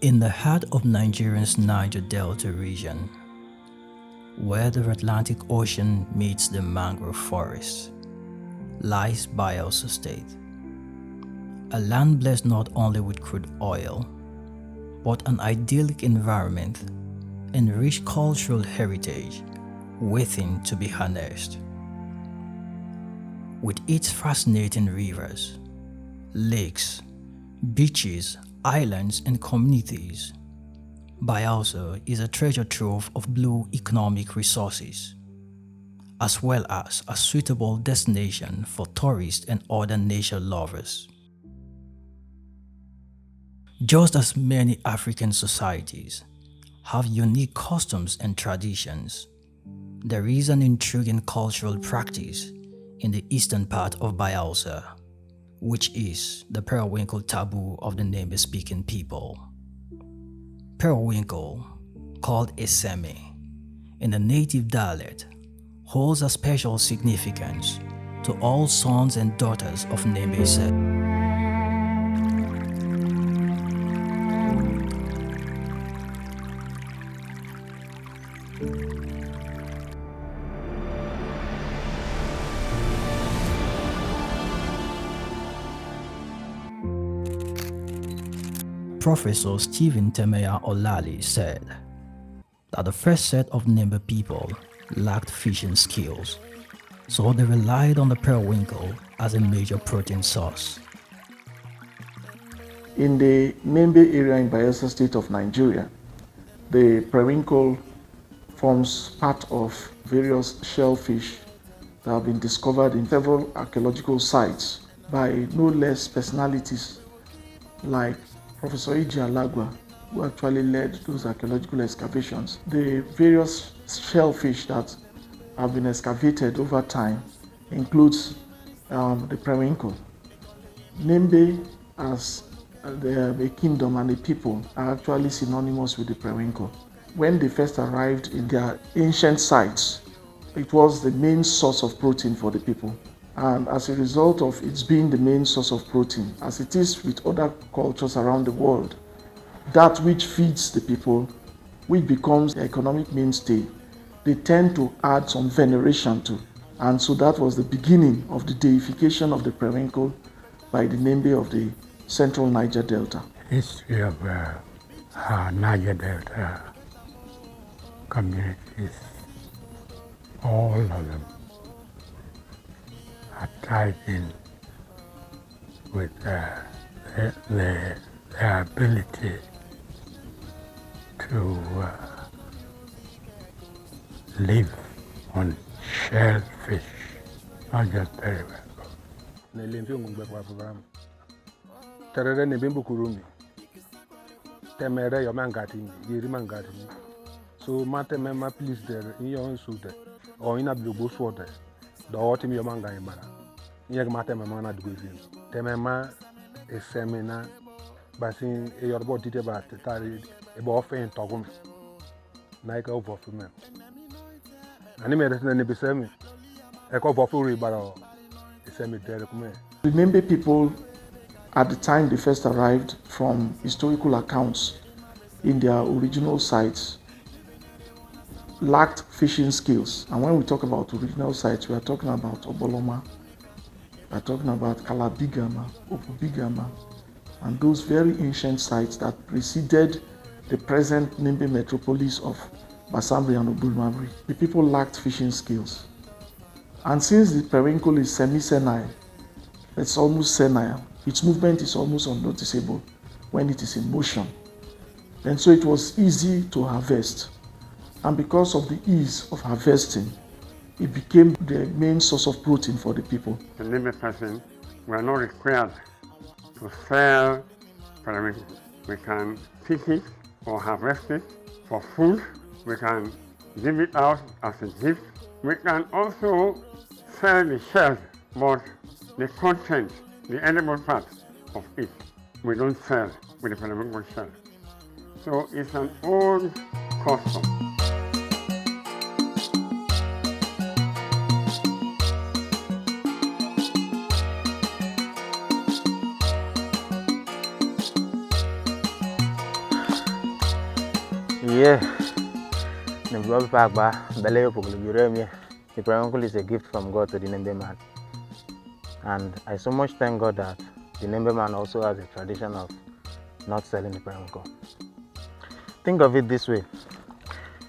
In the heart of Nigeria's Niger Delta region, where the Atlantic Ocean meets the mangrove forest, lies Bayelsa State, a land blessed not only with crude oil, but an idyllic environment and rich cultural heritage waiting to be harnessed. With its fascinating rivers, lakes, beaches, islands, and communities, Bayelsa is a treasure trove of blue economic resources, as well as a suitable destination for tourists and other nature lovers. Just as many African societies have unique customs and traditions, there is an intriguing cultural practice in the eastern part of Bayelsa, which is the periwinkle taboo of the Nembe-speaking people. Periwinkle, called Eseme, in the native dialect, holds a special significance to all sons and daughters of Nembe. Professor Stephen Temeya Olali said that the first set of Nembe people lacked fishing skills, so they relied on the periwinkle as a major protein source. In the Nembe area in Bayelsa State of Nigeria, the periwinkle forms part of various shellfish that have been discovered in several archaeological sites by no less personalities like Professor E.J. Alagwa, who actually led those archaeological excavations. The various shellfish that have been excavated over time includes the periwinkle. Nembe as a kingdom and a people are actually synonymous with the periwinkle. When they first arrived in their ancient sites, it was the main source of protein for the people. And as a result of its being the main source of protein, as it is with other cultures around the world, that which feeds the people, which becomes the economic mainstay, they tend to add some veneration to. And so that was the beginning of the deification of the periwinkle by the Nembe of the central Niger Delta. History of Niger Delta communities, all of them are tied in with their ability to live on shellfish, not just periwinkle. Terere ne bimbu kurumi. Temere yo mangati, yiri mangati. So mateme ma please there in your own suit or in a blue bush water. The autumn yo manga imara. Yeg mateme mana duguzin. Temema a seminar basin a your body about the tari about faint togum. Nike over for me. Animated in the besemi. A cup of fury barrel. A semi derek me. The Nembe people, at the time they first arrived, from historical accounts in their original sites, lacked fishing skills. And when we talk about original sites, we are talking about Oboloma, we are talking about Kalabigama, Opubigama, and those very ancient sites that preceded the present Nembe metropolis of Bassambri and Obulmabri. The people lacked fishing skills. And since the periwinkle is semi-senile, it's almost senile, its movement is almost unnoticeable when it is in motion. And so it was easy to harvest. And because of the ease of harvesting, it became the main source of protein for the people. The Nembe person, we are not required to sell periwinkle. We can pick it or harvest it for food. We can give it out as a gift. We can also sell the shells, but the content, the edible part of it, we don't sell with the periwinkle shell. So it's an old custom. Yeah. The periwinkle is a gift from God to the Nembe man. And I so much thank God that the Nembe man also has a tradition of not selling the periwinkle. Think of it this way.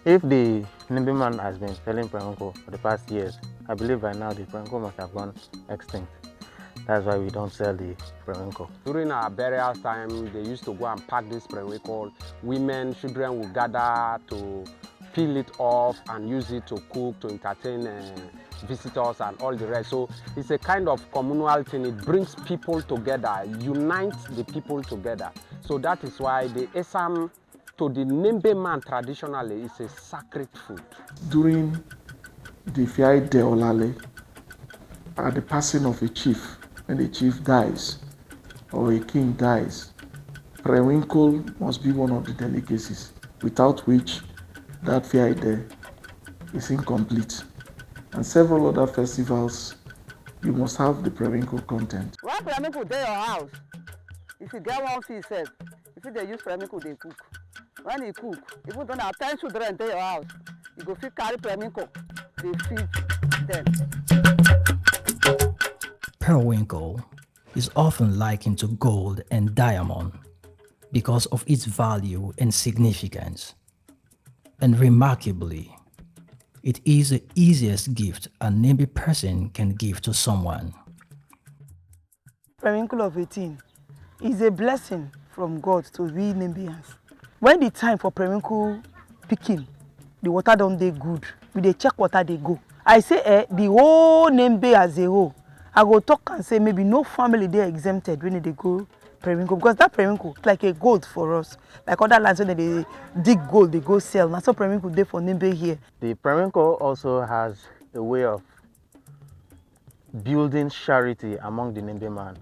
If the Nembe man has been selling periwinkle for the past years, I believe by now the periwinkle must have gone extinct. That's why we don't sell the periwinkle. During our burial time, they used to go and pack this periwinkle. Women, children will gather to peel it off and use it to cook, to entertain visitors and all the rest. So it's a kind of communal thing. It brings people together, unites the people together. So that is why the esam to the Nembe man traditionally is a sacred food. During the Fiai de Olale, at the passing of a chief, when a chief dies or a king dies, periwinkle must be one of the delicacies, without which that Fiai de is incomplete. And several other festivals, you must have the periwinkle content. When periwinkle dey your house, if you get one fish set, if they use periwinkle, they cook. When you cook, even though na 10 children dey your house, you go fit carry periwinkle, they feed them. Periwinkle is often likened to gold and diamond because of its value and significance. And remarkably, it is the easiest gift a Nembe person can give to someone. Periwinkle of 18 is a blessing from God to we Nembeans. When the time for periwinkle picking, the water don't dey good. We dey check water they go. I say the whole Nembe as a whole. I go talk and say maybe no family they exempted when they go periwinkle, because that periwinkle is like a gold for us. Like other lands when they dig gold, they go sell. Now so periwinkle dey for Nembe here. The periwinkle also has a way of building charity among the Nembe man.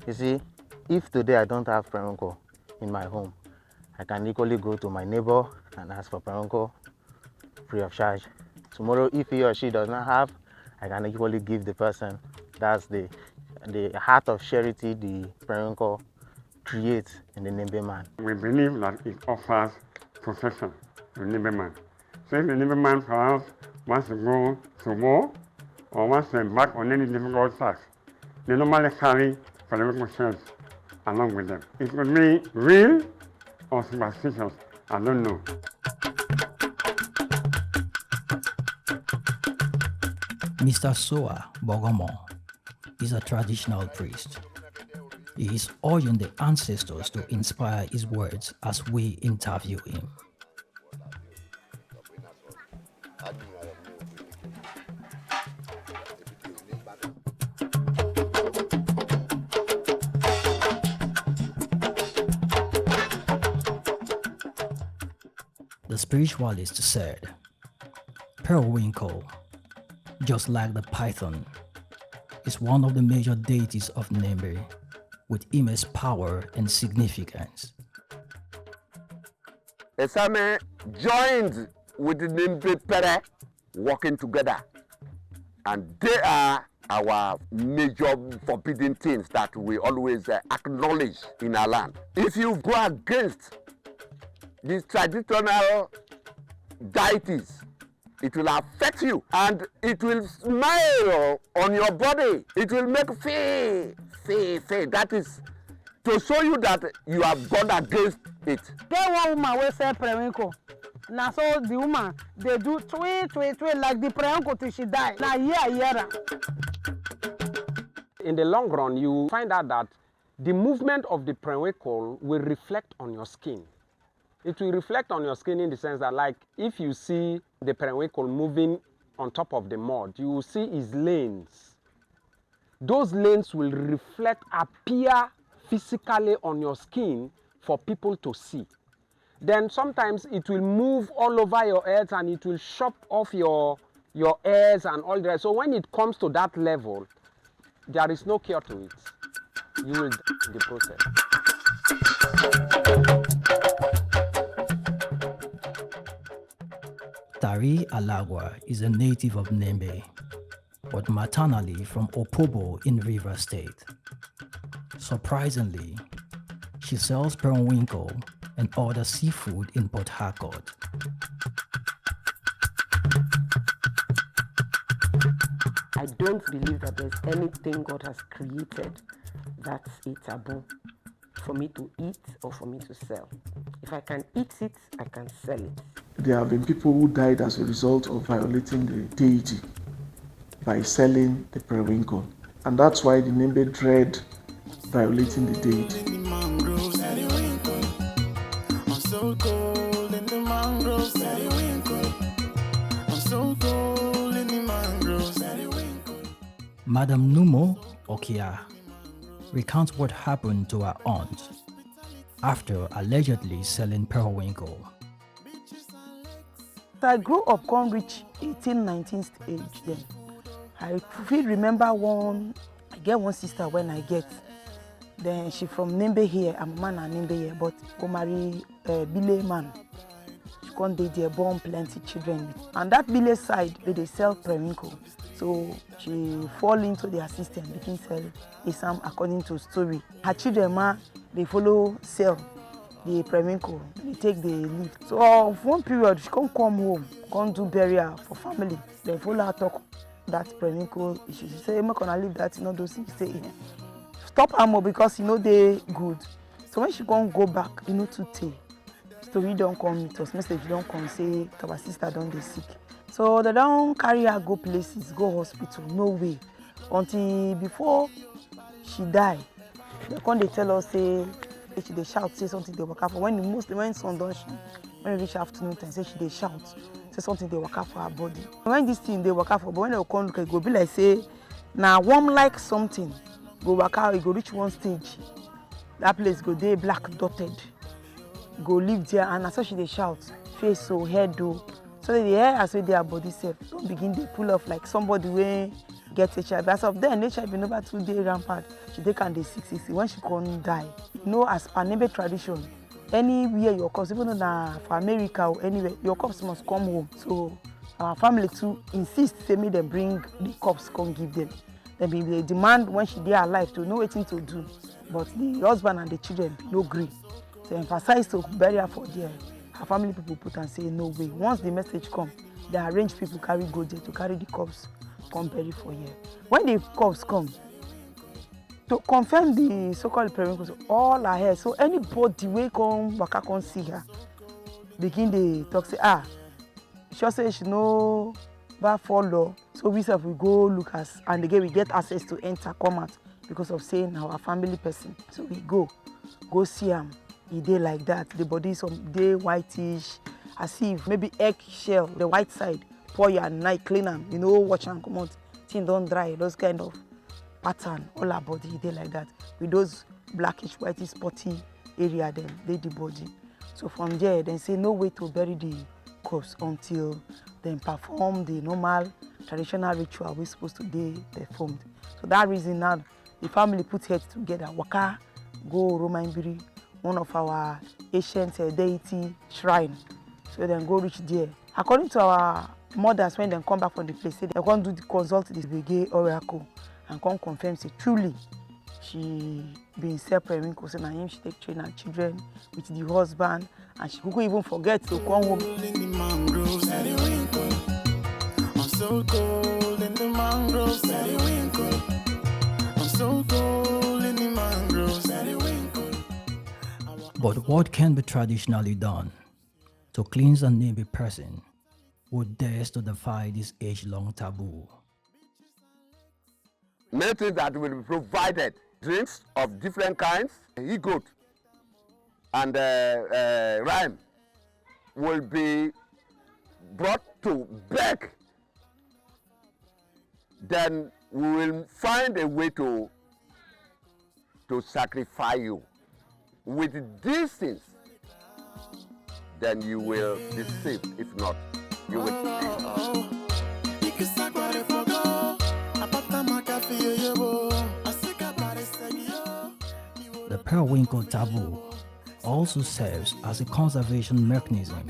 You see, if today I don't have periwinkle in my home, I can equally go to my neighbor and ask for periwinkle free of charge. Tomorrow, if he or she does not have, I can equally give the person. That's the heart of charity the periwinkle creates in the Nembe man. We believe that it offers protection to the Nembe man. So if the Nembe man perhaps wants to go to war or wants to embark on any difficult task, they normally carry periwinkle shells along with them. It could be real or superstitious, I don't know. Mr. Soa Bogomo is a traditional priest. He is urging the ancestors to inspire his words as we interview him. The spiritualist said, Periwinkle, just like the python, is one of the major deities of Nembe, with immense power and significance. Esame joined with the Nembe Pere working together, and they are our major forbidden things that we always acknowledge in our land. If you go against these traditional deities, it will affect you and it will smile on your body. It will make fee. That is to show you that you have gone against it. Get one woman will sell periwinkle. Now so the woman, they do tweet like the periwinkle till she die. Now year. In the long run, you find out that the movement of the periwinkle will reflect on your skin. It will reflect on your skin in the sense that, like, if you see the periwinkle moving on top of the mud, you will see his lanes. Those lanes will appear physically on your skin for people to see. Then sometimes it will move all over your head and it will chop off your hairs and all that. So when it comes to that level, there is no cure to it. You will die in the process. Tari Alagwa is a native of Nembe, but maternally from Opobo in Rivers State. Surprisingly, she sells periwinkle and other seafood in Port Harcourt. I don't believe that there's anything God has created that's a taboo for me to eat or for me to sell. If I can eat it, I can sell it. There have been people who died as a result of violating the deity by selling the periwinkle. And that's why the Nembe dread violating the deity. Madam Numo Okia recounts what happened to her aunt after allegedly selling periwinkle. I grew up, can't reach 18, 19 age then. I feel remember I get one sister when I get. Then she from Nembe here, I'm a man and Nembe here, but go marry Bile man. She can't date there, born plenty children. And that Bile side, they sell periwinkle. So she fall into their system, begin sell Isam according to story. Her children, they follow sell the periwinkle, they take the leave. So of one period, she can't come home, can't do burial for family. They follow her talk that periwinkle. She say, I'm not gonna leave that, those things stay here. Stop ammo because they good. So when she can't go back, to take. Story don't come meet us, message don't come say our sister don't dey sick. So they don't carry her go places, go hospital, no way. Until before she die, they come they tell us say she dey shout, say something they work out for. When sun don't shine, when they reach afternoon time, say she dey shout, say something they work out for her body. When this thing they work out for, but when they come look, it go be like say now warm like something. Go work out, it go reach one stage. That place go dey black dotted. Go live there and so she dey shout, face so head though. So the hair as well their body self don't begin to pull off like somebody wey get HIV. As of then, HIV never 2 days rampant. She take and dey 60 when she can't die. As per Nembe tradition, anywhere your corpse, even though for America or anywhere, your corpse must come home. So our family too insist say me them bring the corpse come give them. Then they demand when she dey alive to know wetin to do. But the husband and the children no agree. So emphasize to bury her for there. Her family people put and say no way. Once the message come, they arrange people carry go there to carry the corpse come bury for here. When the corpse come, to confirm the so-called periwinkle, all her hair. So anybody wey come waka come see her, begin dey talk say sure say she no bad follow. So we self we go look us and again we get access to enter come out because of saying our family person. So we go see am. He dey like that. The body some dey whitish, as if maybe egg shell, the white side, pour your night clean am, watch am come out. Thing don't dry, those kind of pattern. All her body dey like that. With those blackish, whitish, spotty area then dey the body. So from there, then say no way to bury the corpse until then perform the normal traditional ritual we're supposed to be performed. So that reason now the family put heads together, waka, go Romainbiri, one of our ancient deity shrine. So then go reach there. According to our mothers, when they come back from the place, they come do the consult the Bege oracle and come confirm say truly she been sell periwinkle, so now him she take train her children with the husband and she could even forget to come home. I'm so cold in the mangroves, periwinkle. I'm so cold in the mangroves, periwinkle. But what can be traditionally done to cleanse a Nembe person who dares to defy this age-long taboo? Many things that will be provided, drinks of different kinds, he-goat and rhyme will be brought to beg. Then we will find a way to sacrifice you. With these things, then you will be saved. If not, you will be. The periwinkle taboo also serves as a conservation mechanism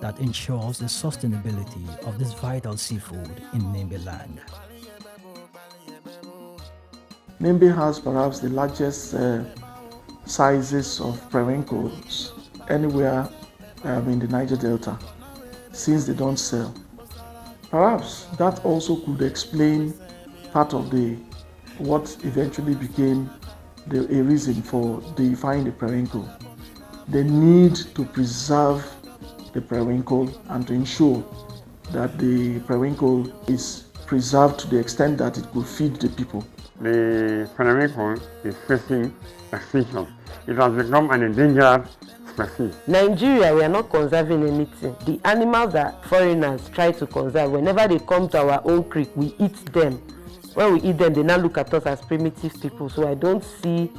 that ensures the sustainability of this vital seafood in Nembe land. Nembe has perhaps the largest sizes of periwinkles anywhere in the Niger Delta, since they don't sell. Perhaps that also could explain part of what eventually became a reason for deifying the periwinkle. The need to preserve the periwinkle and to ensure that the periwinkle is preserved to the extent that it could feed the people. The periwinkle is facing extinction. It has become an endangered species. Nigeria, we are not conserving anything. The animals that foreigners try to conserve, whenever they come to our own creek, we eat them. When we eat them, they now look at us as primitive people. So I don't see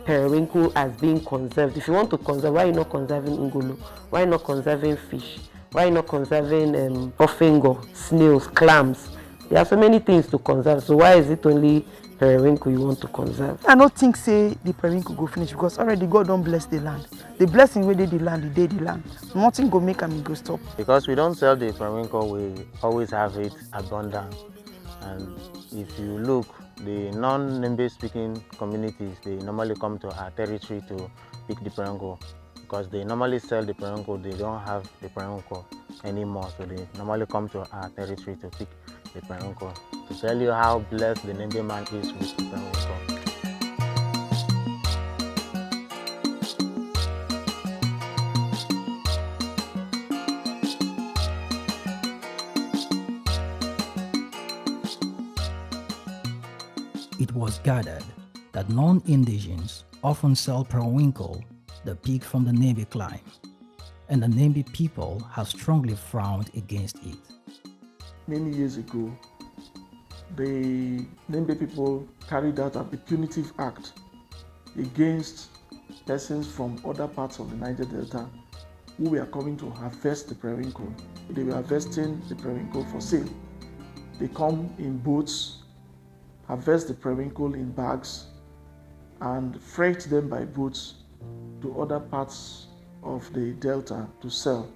periwinkle as being conserved. If you want to conserve, why are you not conserving ngolo? Why are you not conserving fish? Why are you not conserving ofingo, snails, clams? There are so many things to conserve. So why is it only periwinkle you want to conserve? I don't think say the periwinkle go finish because already God don't bless the land. The blessing where they the land, they the land. Nothing go make them go stop. Because we don't sell the periwinkle, we always have it abundant. And if you look, the non-Nembe-speaking communities, they normally come to our territory to pick the periwinkle because they normally sell the periwinkle, they don't have the periwinkle anymore, so they normally come to our territory to pick the periwinkle. To tell you how blessed the Nembe man is with the periwinkle. It was gathered that non-indigens often sell periwinkle, the pig from the Nembe clan, and the Nembe people have strongly frowned against it. Many years ago, the Nembe people carried out a punitive act against persons from other parts of the Niger Delta who were coming to harvest the periwinkle. They were harvesting the periwinkle for sale. They come in boats, harvest the periwinkle in bags, and freight them by boats to other parts of the Delta to sell.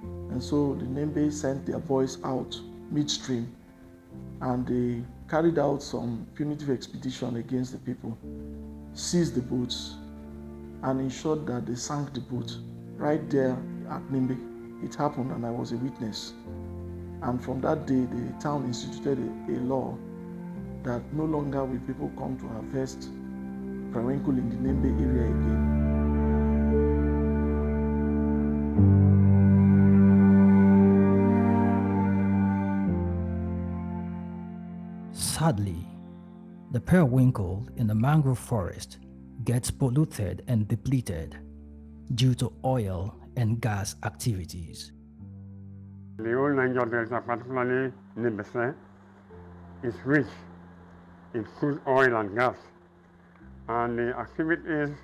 And so the Nembe sent their boys out midstream and they carried out some punitive expedition against the people, seized the boats, and ensured that they sank the boat right there at Nembe. It happened and I was a witness. And from that day, the town instituted a law that no longer will people come to harvest periwinkle in the Nembe area again. Sadly, the periwinkle in the mangrove forest gets polluted and depleted due to oil and gas activities. The old Niger Delta, particularly Nembe-speaking, is rich in crude oil and gas, and the activities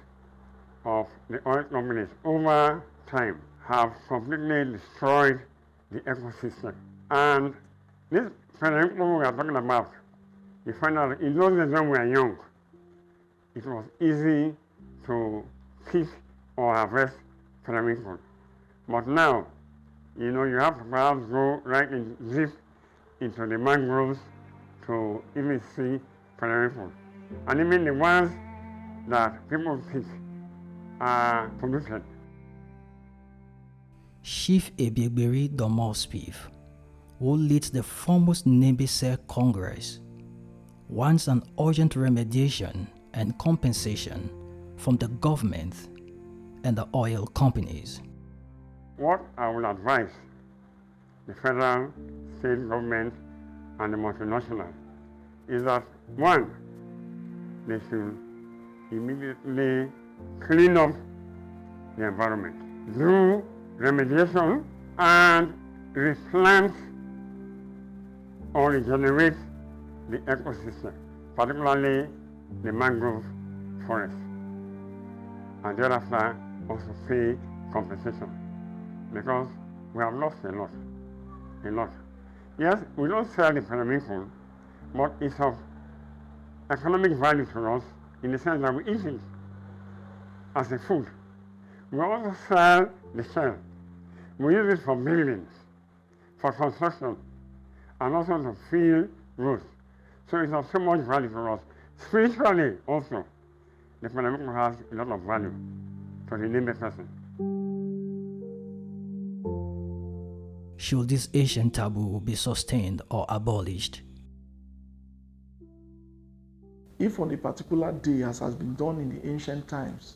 of the oil companies over time have completely destroyed the ecosystem. And this periwinkle we are talking about, you find out in those days when we were young, it was easy to pick or harvest periwinkle. But now, you know, you have to perhaps go right in deep into the mangroves to even see periwinkle. And even the ones that people pick are polluted. Chief Ebiegberi Domorspief, who leads the foremost Nembe-speaking Congress, wants an urgent remediation and compensation from the government and the oil companies. What I will advise the federal, state government, and the multinational is that, one, they should immediately clean up the environment, do remediation, and replant or regenerate the ecosystem, particularly the mangrove forest, and thereafter also pay compensation, because we have lost a lot. Yes, we don't sell the periwinkle, but it's of economic value to us in the sense that we eat it as a food. We also sell the shell. We use it for buildings, for construction, and also to fill roads. So it's of so much value for us. Spiritually also, the periwinkle has a lot of value to the Nembe person. Should this ancient taboo be sustained or abolished? If on a particular day, as has been done in the ancient times,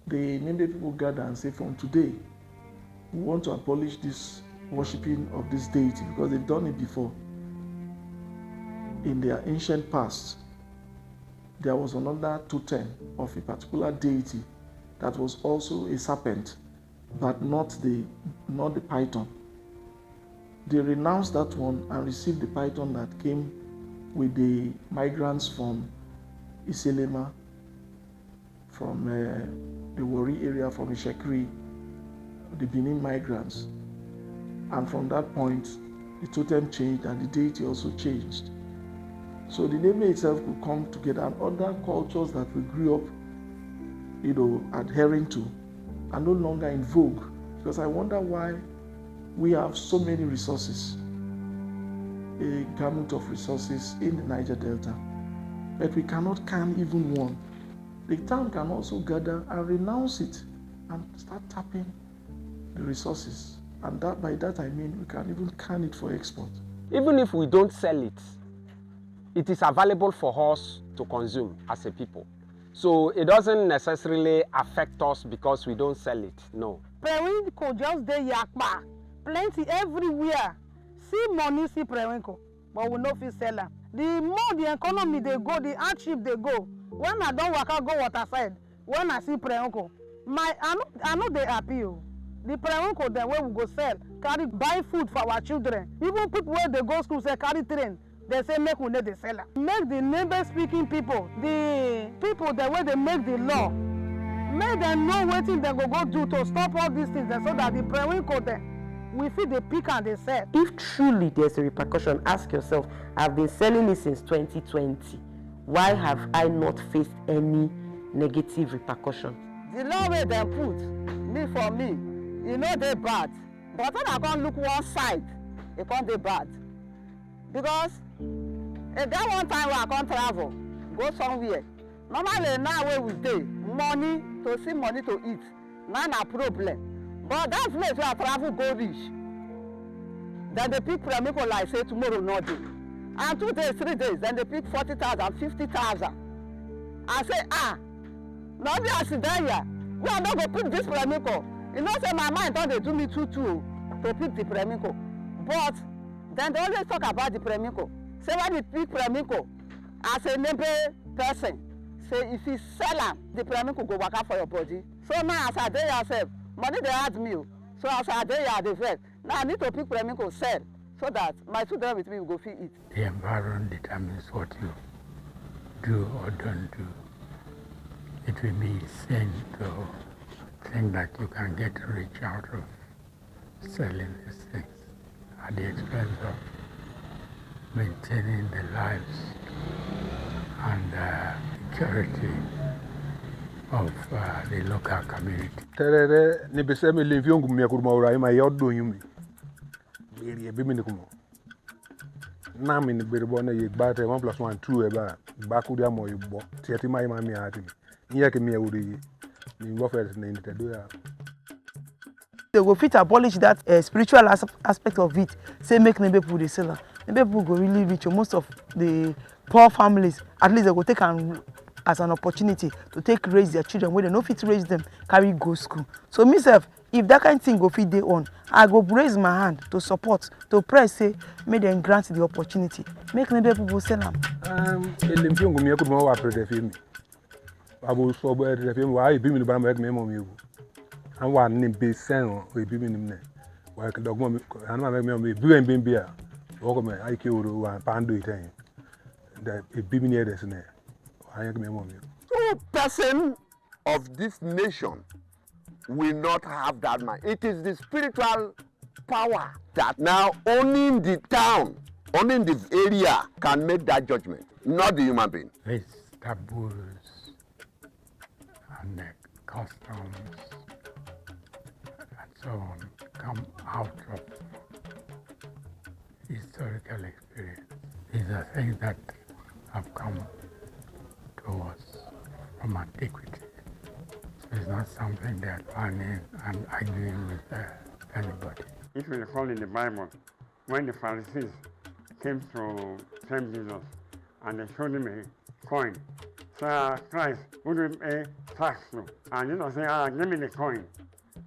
the Nembe people gather and say, from today, we want to abolish this worshipping of this deity because they've done it before. In their ancient past, there was another totem of a particular deity that was also a serpent, but not the python. They renounced that one and received the python that came with the migrants from Iselema, from the Wari area, from Ishekri, the Benin migrants. And from that point, the totem changed and the deity also changed. So the Nembe itself could come together, and other cultures that we grew up, adhering to are no longer in vogue. Because I wonder why we have so many resources, a gamut of resources in the Niger Delta, but we cannot can even one. The town can also gather and renounce it and start tapping the resources. And by that I mean we can even can it for export. Even if we don't sell it, it is available for us to consume as a people. So it doesn't necessarily affect us because we don't sell it, no. Periwinkle just dey yakpa, plenty everywhere. See money, see periwinkle, but we no fit sell am. The more the economy they go, the hardship they go. When I don't waka go water side, when I see periwinkle, I know they happy. The periwinkle then where we go sell, carry buy food for our children. Even people where they go school say carry train. They say make we know the seller. Make the Nembe-speaking people, the people that way they make the law, make them know what they go do to stop all these things, so that the periwinkle then we feel the pick and they sell. If truly there's a repercussion, ask yourself, I've been selling it since 2020. Why have I not faced any negative repercussion? The law where they put, for me, they bad. But when I can't look one side, it can't be bad. Because if that one time where I can't travel, go somewhere. Normally now where we stay, money to see money to eat, not a problem. But that place where I travel go reach. Then they pick periwinkle like say tomorrow no day. And 2 days, 3 days, then they pick 40,000, 50,000. I say, now we are sitting here. We are not going to pick this periwinkle. You know, say my mind don't they do me too to pick the periwinkle. But then they always talk about the periwinkle. Say when you pick periwinkle, as a Nembe person, say if you sell am, the periwinkle go work out for your body. So now as I dey yourself, money they add me. So as I dey here, they vet. Now I need to pick periwinkle, sell, so that my children with me will go feed it. The environment determines what you do or don't do. It will be sin to think that you can get rich out of selling these things at the expense of maintaining the lives and security of the local community. Terere ni beseme limfiongu mmiakuruma ura ima yodo yumi. Beri ebimi ni kumo. Nami ni berbo na ye gbate 1 + 1 2 eba bakuri amo yubo. Tiati mai mami ati mi. Nye ke mi uri ni ngofere na intedo ya. They go fit abolish that spiritual aspect of it. Say make Nembe people the seller. Nembe people go really rich. Most of the poor families, at least they go take as an opportunity to raise their children when they no fit raise them, carry go school. So myself, if that kind of thing go fit dey on, I go raise my hand to support, to pray, say make them grant the opportunity. Make Nembe people sell them. Limfiongu mmiakuruma wa prede femi. Abo so bo prede femi wa ibi mi ba me mo mi wu. And one Nembe sen we be minimum. Why can dog me? And my me be beer. Walk me, I kill one pound it. That it be near this. I am me. 2% of this nation will not have that mind. It is the spiritual power that now owning the town, owning the area can make that judgment, not the human being. These taboos and customs so on come out of historical experience. These are things that have come to us from antiquity. So it's not something they're planning and arguing with anybody. if you recall in the Bible, when the Pharisees came to tempt Jesus and they showed him a coin. So Christ, who do we pay tax to? And Jesus said, give me the coin.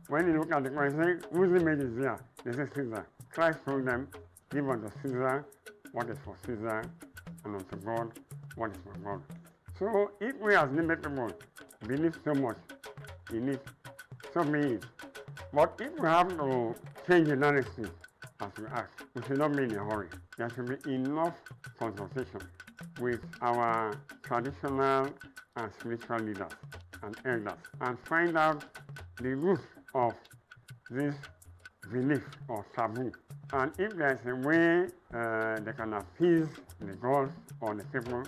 When he looked at the coin, he said, whose image is there? They said, Caesar. Christ told them, give unto Caesar what is for Caesar, and unto God what is for God. So if we as Nembe people believe so much in it, so be it. But if we have to change the narrative, as we ask, we should not be in a hurry. There should be enough consultation with our traditional and spiritual leaders and elders and find out the root of this belief or taboo. And if there's a way they can appease the gods or the people,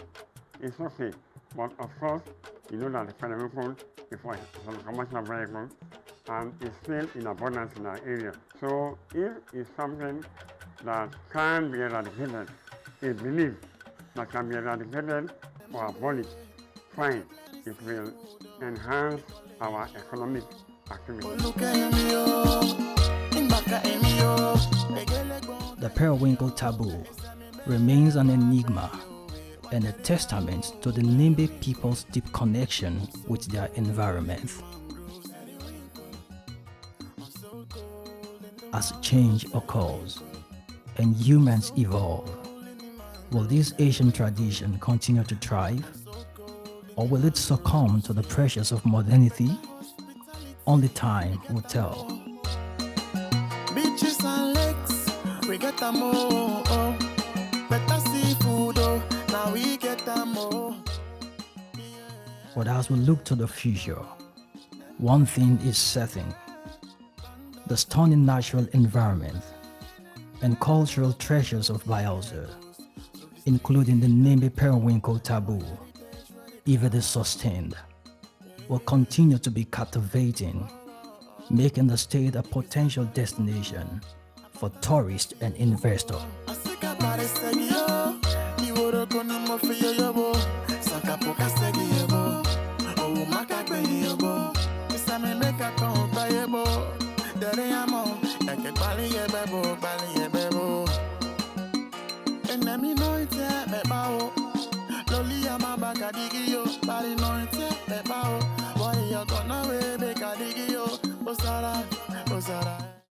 it's okay. But of course, you know that the periwinkle is a commercial vehicle and it's still in abundance in our area. So if it's something that can be eradicated, a belief that can be eradicated or abolished, fine. It will enhance our economic activity. The periwinkle taboo remains an enigma and a testament to the Nembe people's deep connection with their environment. As change occurs and humans evolve, will this ancient tradition continue to thrive, or will it succumb to the pressures of modernity? Only time will tell. Beaches and lakes, we get them all. Better seafood, now we get them all. But as we look to the future, one thing is certain: the stunning natural environment and cultural treasures of Bayelsa, including the Nembe periwinkle taboo, if it is sustained, will continue to be captivating, making the state a potential destination for tourists and investors. Enemy